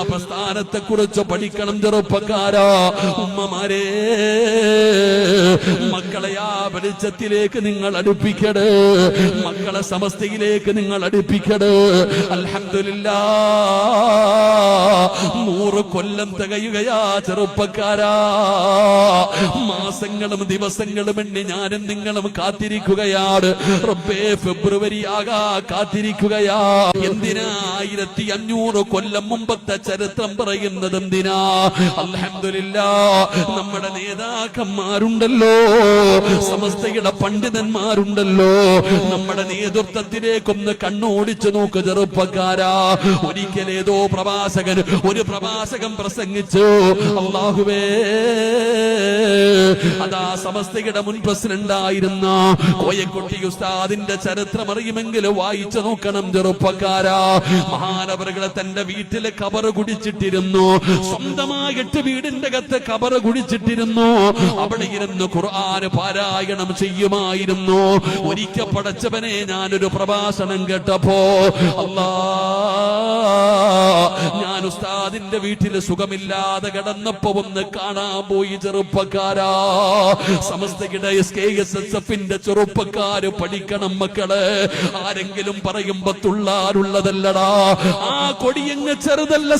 പ്രസ്ഥാനത്തെ കുറിച്ച് പഠിക്കണം ചെറുപ്പക്കാരാ. ഉമ്മമാരെ, മക്കളെ ആ വെളിച്ചത്തിലേക്ക് നിങ്ങൾ അടുപ്പിക്കട്, മക്കളെ സമസ്തയിലേക്ക് നിങ്ങൾ അടുപ്പിക്കട്. അൽഹംദുലില്ലാഹ് 100 കൊല്ലം തികയുകയാ ചെറുപ്പക്കാരാ. മാസങ്ങളും ദിവസങ്ങളും എണ്ണി ഞാനും നിങ്ങളും കാത്തിരിക്കുകയാണ്. റബ്ബേ, ഫെബ്രുവരി ആകാ കാത്തിരിക്കുകയാ. എന്തിനാ 1500 കൊല്ലം മുമ്പത്തെ ചരിത്രം പറയുന്നത്? എന്തിനാ? അൽഹംദുലില്ലാഹ് നമ്മുടെ നേതാക്കന്മാരുണ്ടല്ലോ, സമസ്തയുടെ പണ്ഡിതന്മാരുണ്ടല്ലോ. നമ്മുടെ നേതൃത്വത്തിലേക്കൊന്ന് കണ്ണോടിച്ചു നോക്ക് ചെറുപ്പക്കാരാ. ഒരിക്കലേതോ ഒരു പ്രവാചകൻ പ്രസംഗിച്ചു, അല്ലാഹുവേ, അതാ സമസ്തയുടെ മുൻ പ്രസിഡന്റായിരുന്ന കോയക്കുട്ടി ഉസ്താദിന്റെ ചരിത്രം അറിയുമെങ്കിൽ വായിച്ചു നോക്കണം ചെറുപ്പക്കാരാ. മഹാനവറുകളെ തന്റെ വീട്ടിലെ കബറ് കുടിച്ചിട്ടിരുന്നു, സ്വന്തമായിട്ട് വീടിന്റെ അകത്ത് കബറ് കുടിച്ചിട്ടിരുന്നു. അവിടെ ഇരുന്ന് ഖുർആൻ പാരായണം ചെയ്യുമായിരുന്നു. ഒരിക്കൽ പടച്ചവനെ, ഞാനൊരു പ്രഭാഷണം കേട്ടപ്പോ, ഞാൻ ഉസ്താദിന്റെ വീട്ടിൽ സുഖമില്ലാതെ കിടന്നപ്പോ ഒന്ന് കാണാൻ പോയി ചെറുപ്പക്കാരാ. സമസ്തയുടെ SKSSFന്റെ ചെറുപ്പക്കാര് പഠിക്കണം മക്കളെ. ആരെങ്കിലും പറയുമ്പോ തുള്ളാറുള്ളതല്ലടാ, ആ കൊടിയങ്ങ് ചെറുതല്ല.